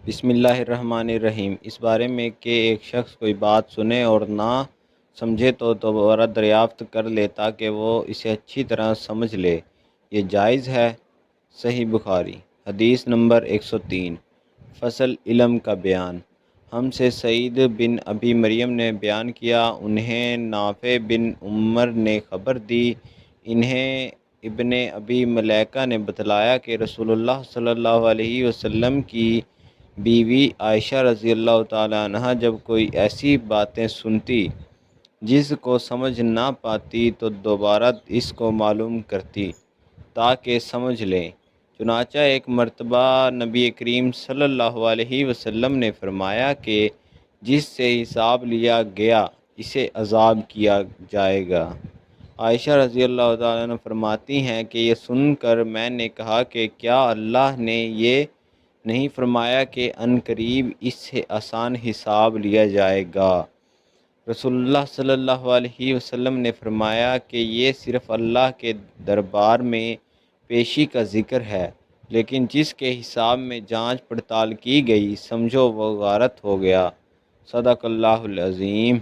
بسم اللہ الرحمن الرحیم۔ اس بارے میں کہ ایک شخص کوئی بات سنے اور نہ سمجھے تو دوبارہ دریافت کر لے تاکہ وہ اسے اچھی طرح سمجھ لے، یہ جائز ہے۔ صحیح بخاری حدیث نمبر 103۔ فصل علم کا بیان۔ ہم سے سعید بن ابی مریم نے بیان کیا، انہیں نافع بن عمر نے خبر دی، انہیں ابن ابی ملیکہ نے بتلایا کہ رسول اللہ صلی اللہ علیہ وسلم کی بیوی عائشہ رضی اللہ تعالیٰ عنہ جب کوئی ایسی باتیں سنتی جس کو سمجھ نہ پاتی تو دوبارہ اس کو معلوم کرتی تاکہ سمجھ لیں۔ چنانچہ ایک مرتبہ نبی کریم صلی اللہ علیہ وسلم نے فرمایا کہ جس سے حساب لیا گیا اسے عذاب کیا جائے گا۔ عائشہ رضی اللہ تعالیٰ عنہ فرماتی ہیں کہ یہ سن کر میں نے کہا کہ کیا اللہ نے یہ نہیں فرمایا کہ عنقریب اس سے آسان حساب لیا جائے گا؟ رسول اللہ صلی اللہ علیہ وسلم نے فرمایا کہ یہ صرف اللہ کے دربار میں پیشی کا ذکر ہے، لیکن جس کے حساب میں جانچ پڑتال کی گئی سمجھو وہ غارت ہو گیا۔ صدق اللہ العظیم۔